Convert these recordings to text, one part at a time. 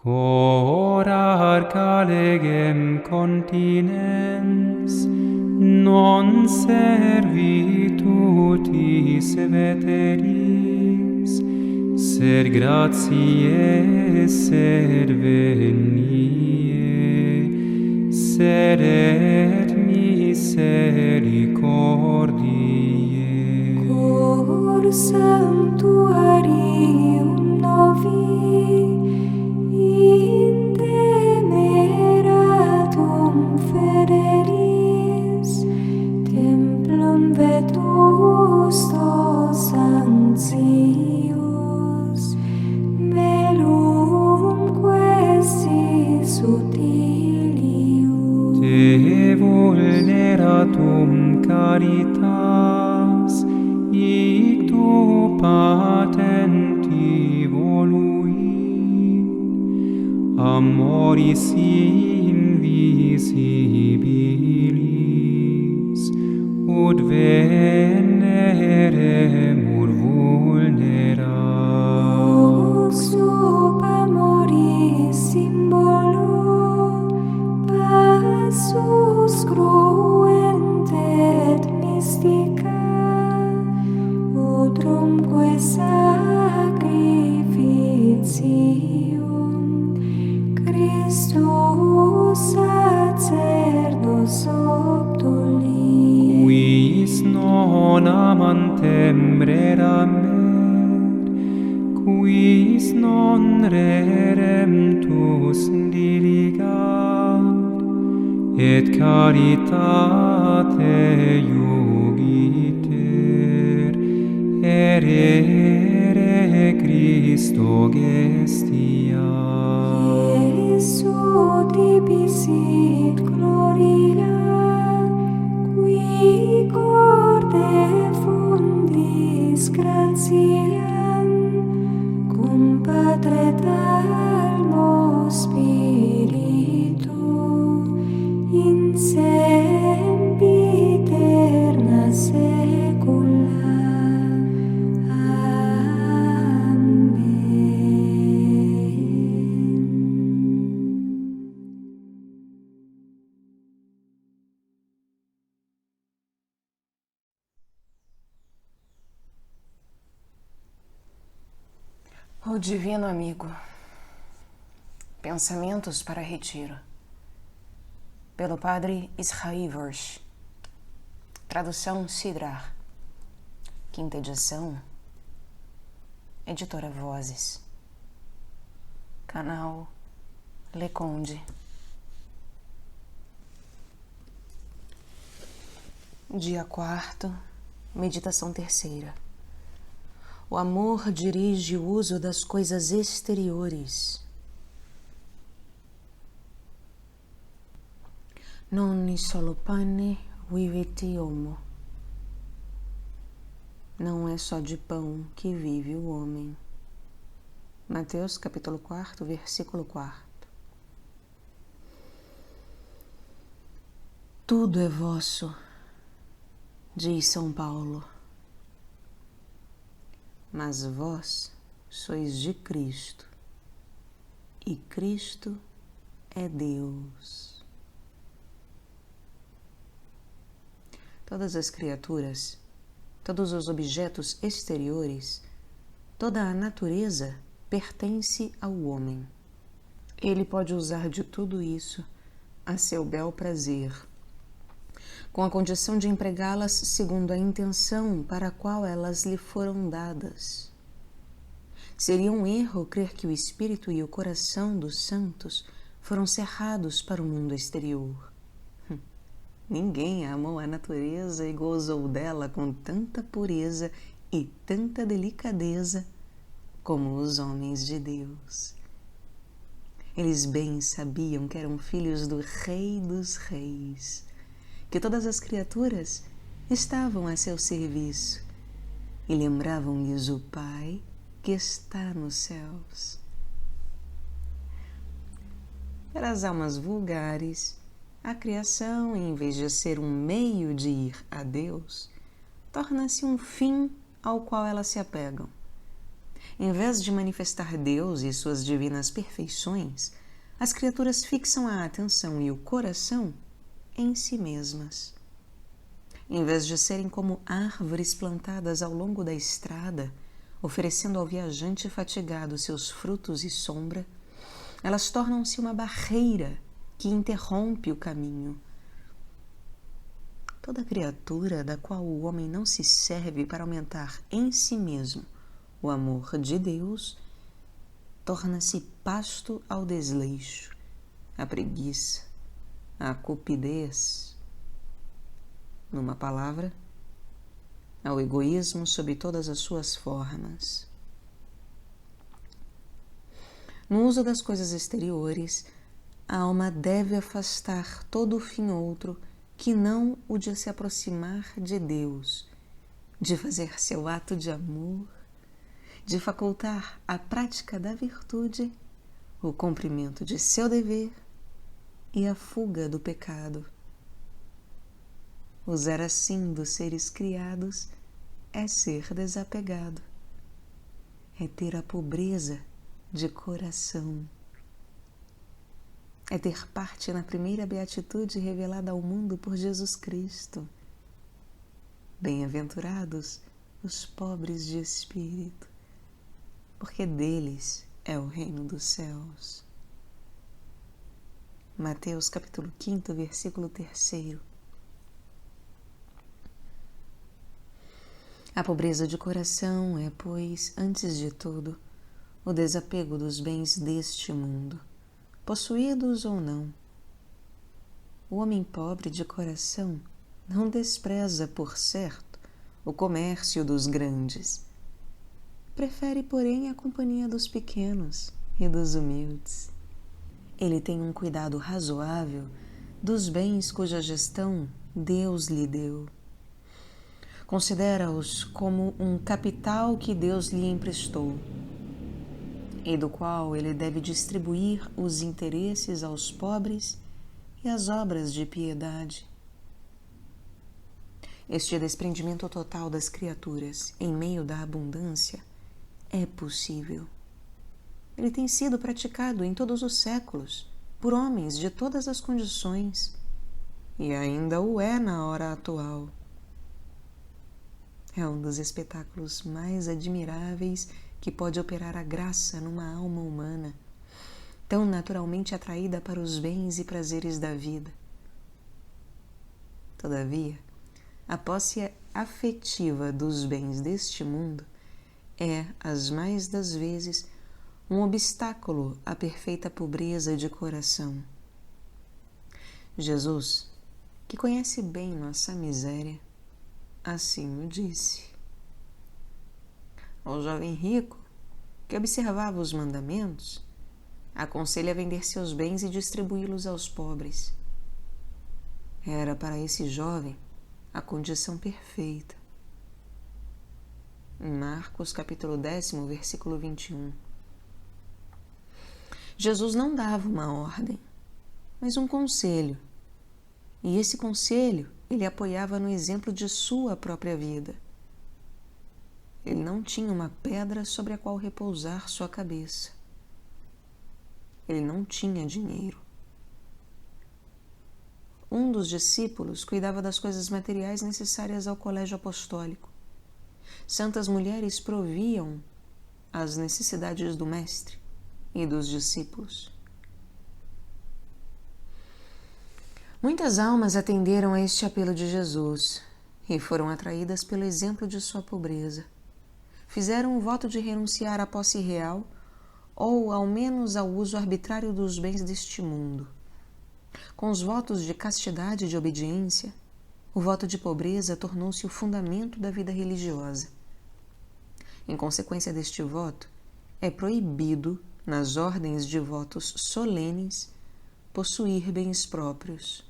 Cor calegem continens, non servitutis veteris, sed gratiae serveniae, sed et misericordiae. Cor sanctuarium novi, in temeratum federis, templum vetustos anxius, velum questis utilius. Te vulneratum caritas, ictu patenti voluit, amoris invisibilis, ut veneremur vulnera. Lux sub amoris symbolo, passus cruent et mystica, utrumque sacrificium Christus sacerdos obtulit. Quis non amantem reramer, quis non reremtus diligat, et caritate iugiter, erere Christo gestia. Iesu tibi sit gloria, qui corde fundis gratiam, cum Patre et Almo Spiritu, in sempiterna saecula. O Divino Amigo. Pensamentos para retiro. Pelo Padre Israel Worsch. Tradução Sidrar. Quinta edição. Editora Vozes. Canal Leconde. Dia 4, meditação 3ª. O amor dirige o uso das coisas exteriores. Non solo pane vivit homo. Não é só de pão que vive o homem. Mateus capítulo 4, versículo 4. Tudo é vosso, diz São Paulo. Mas vós sois de Cristo, e Cristo é Deus. Todas as criaturas, todos os objetos exteriores, toda a natureza pertence ao homem. Ele pode usar de tudo isso a seu bel prazer, com a condição de empregá-las segundo a intenção para a qual elas lhe foram dadas. Seria um erro crer que o espírito e o coração dos santos foram cerrados para o mundo exterior. Ninguém amou a natureza e gozou dela com tanta pureza e tanta delicadeza como os homens de Deus. Eles bem sabiam que eram filhos do Rei dos Reis, que todas as criaturas estavam a seu serviço e lembravam-lhes o Pai que está nos céus. Para as almas vulgares, a criação, em vez de ser um meio de ir a Deus, torna-se um fim ao qual elas se apegam. Em vez de manifestar Deus e suas divinas perfeições, as criaturas fixam a atenção e o coração em si mesmas. Em vez de serem como árvores plantadas ao longo da estrada, oferecendo ao viajante fatigado seus frutos e sombra, elas tornam-se uma barreira que interrompe o caminho. Toda criatura da qual o homem não se serve para aumentar em si mesmo o amor de Deus, torna-se pasto ao desleixo, à preguiça, à cupidez. Numa palavra, ao egoísmo sob todas as suas formas. No uso das coisas exteriores, a alma deve afastar todo o fim outro que não o de se aproximar de Deus, de fazer seu ato de amor, de facultar a prática da virtude, o cumprimento de seu dever e a fuga do pecado. Usar assim dos seres criados é ser desapegado, é ter a pobreza de coração, é ter parte na primeira beatitude revelada ao mundo por Jesus Cristo. Bem-aventurados os pobres de espírito, porque deles é o reino dos céus. Mateus capítulo 5, versículo 3. A pobreza de coração é, pois, antes de tudo, o desapego dos bens deste mundo, possuídos ou não. O homem pobre de coração não despreza, por certo, o comércio dos grandes. Prefere, porém, a companhia dos pequenos e dos humildes. Ele tem um cuidado razoável dos bens cuja gestão Deus lhe deu. Considera-os como um capital que Deus lhe emprestou e do qual ele deve distribuir os interesses aos pobres e as obras de piedade. Este desprendimento total das criaturas em meio da abundância é possível. Ele tem sido praticado em todos os séculos por homens de todas as condições e ainda o é na hora atual. É um dos espetáculos mais admiráveis que pode operar a graça numa alma humana, tão naturalmente atraída para os bens e prazeres da vida. Todavia, a posse afetiva dos bens deste mundo é, as mais das vezes, um obstáculo à perfeita pobreza de coração. Jesus, que conhece bem nossa miséria, assim o disse. Ao jovem rico, que observava os mandamentos, aconselha a vender seus bens e distribuí-los aos pobres. Era para esse jovem a condição perfeita. Em Marcos capítulo 10, versículo 21. Jesus não dava uma ordem, mas um conselho. E esse conselho ele apoiava no exemplo de sua própria vida. Ele não tinha uma pedra sobre a qual repousar sua cabeça. Ele não tinha dinheiro. Um dos discípulos cuidava das coisas materiais necessárias ao colégio apostólico. Santas mulheres proviam as necessidades do mestre e dos discípulos. Muitas almas atenderam a este apelo de Jesus e foram atraídas pelo exemplo de sua pobreza. Fizeram o voto de renunciar à posse real ou, ao menos, ao uso arbitrário dos bens deste mundo. Com os votos de castidade e de obediência, o voto de pobreza tornou-se o fundamento da vida religiosa. Em consequência deste voto, é proibido, nas ordens de votos solenes, possuir bens próprios.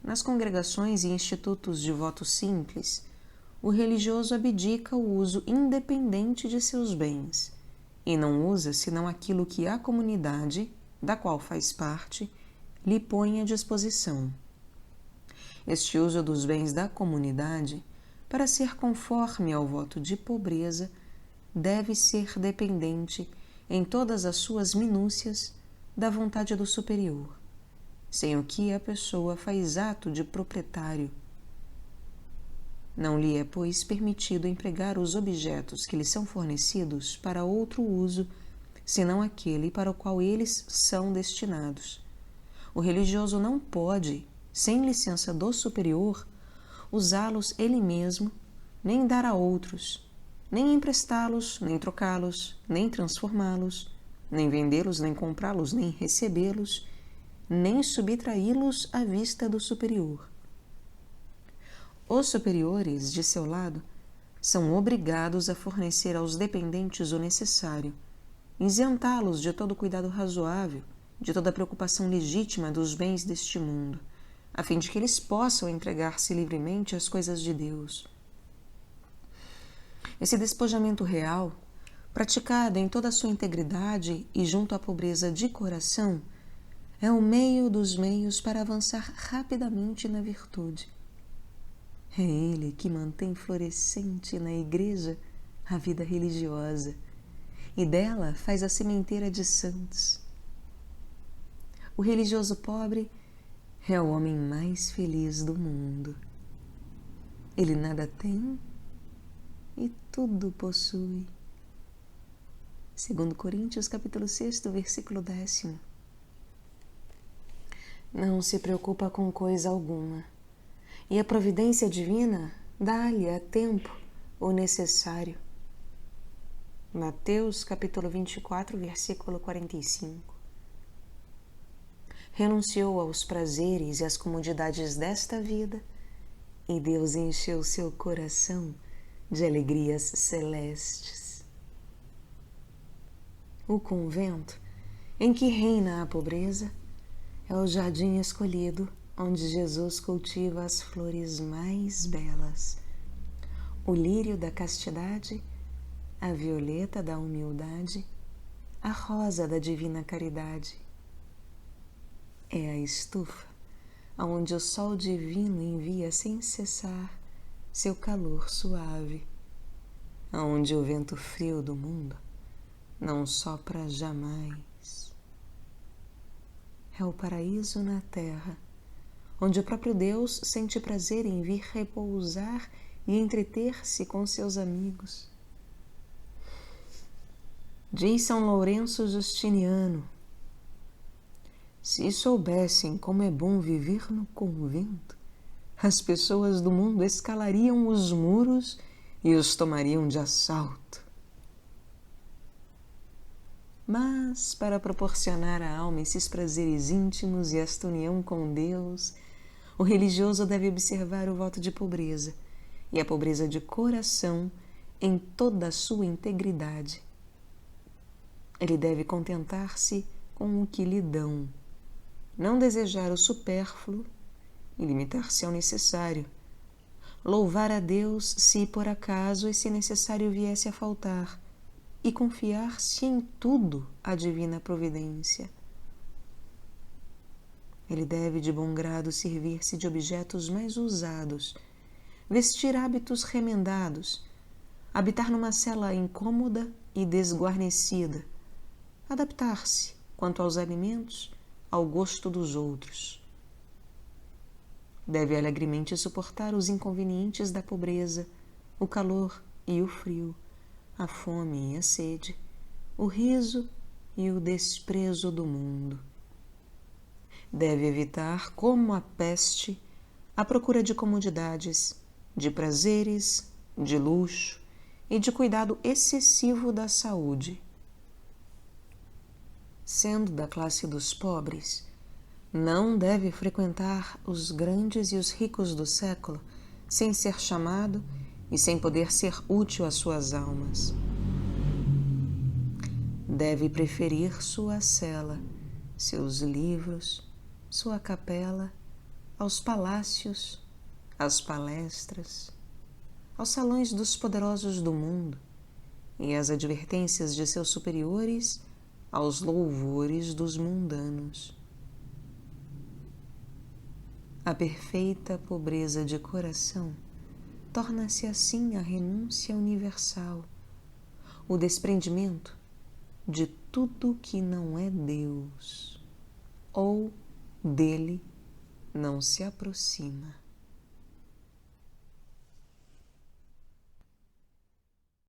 Nas congregações e institutos de voto simples, o religioso abdica o uso independente de seus bens e não usa senão aquilo que a comunidade, da qual faz parte, lhe põe à disposição. Este uso dos bens da comunidade, para ser conforme ao voto de pobreza, deve ser dependente, em todas as suas minúcias, da vontade do superior, sem o que a pessoa faz ato de proprietário. Não lhe é, pois, permitido empregar os objetos que lhe são fornecidos para outro uso, senão aquele para o qual eles são destinados. O religioso não pode, sem licença do superior, usá-los ele mesmo, nem dar a outros, nem emprestá-los, nem trocá-los, nem transformá-los, nem vendê-los, nem comprá-los, nem recebê-los, nem subtraí-los à vista do superior. Os superiores, de seu lado, são obrigados a fornecer aos dependentes o necessário, isentá-los de todo cuidado razoável, de toda preocupação legítima dos bens deste mundo, a fim de que eles possam entregar-se livremente às coisas de Deus. Esse despojamento real, praticado em toda a sua integridade e junto à pobreza de coração, é o meio dos meios para avançar rapidamente na virtude. É ele que mantém florescente na Igreja a vida religiosa e dela faz a sementeira de santos. O religioso pobre é o homem mais feliz do mundo. Ele nada tem e tudo possui. 2 Coríntios, capítulo 6, versículo 10. Não se preocupa com coisa alguma, e a providência divina dá-lhe a tempo o necessário. Mateus, capítulo 24, versículo 45. Renunciou aos prazeres e às comodidades desta vida, e Deus encheu seu coração de alegrias celestes. O convento, em que reina a pobreza, é o jardim escolhido onde Jesus cultiva as flores mais belas, o lírio da castidade, a violeta da humildade, a rosa da divina caridade. É a estufa aonde o sol divino envia sem cessar seu calor suave, aonde o vento frio do mundo não sopra jamais. É o paraíso na terra, onde o próprio Deus sente prazer em vir repousar e entreter-se com seus amigos. Diz São Lourenço Justiniano: se soubessem como é bom viver no convento, as pessoas do mundo escalariam os muros e os tomariam de assalto. Mas, para proporcionar à alma esses prazeres íntimos e esta união com Deus, o religioso deve observar o voto de pobreza e a pobreza de coração em toda a sua integridade. Ele deve contentar-se com o que lhe dão, não desejar o supérfluo e limitar-se ao necessário, louvar a Deus se por acaso esse necessário viesse a faltar e confiar-se em tudo à divina providência. Ele deve de bom grado servir-se de objetos mais usados, vestir hábitos remendados, habitar numa cela incômoda e desguarnecida, adaptar-se, quanto aos alimentos, ao gosto dos outros. Deve alegremente suportar os inconvenientes da pobreza, o calor e o frio, a fome e a sede, o riso e o desprezo do mundo. Deve evitar, como a peste, a procura de comodidades, de prazeres, de luxo e de cuidado excessivo da saúde. Sendo da classe dos pobres, não deve frequentar os grandes e os ricos do século sem ser chamado e sem poder ser útil às suas almas. Deve preferir sua cela, seus livros, sua capela, aos palácios, às palestras, aos salões dos poderosos do mundo e às advertências de seus superiores, aos louvores dos mundanos. A perfeita pobreza de coração torna-se assim a renúncia universal, o desprendimento de tudo que não é Deus ou dele não se aproxima.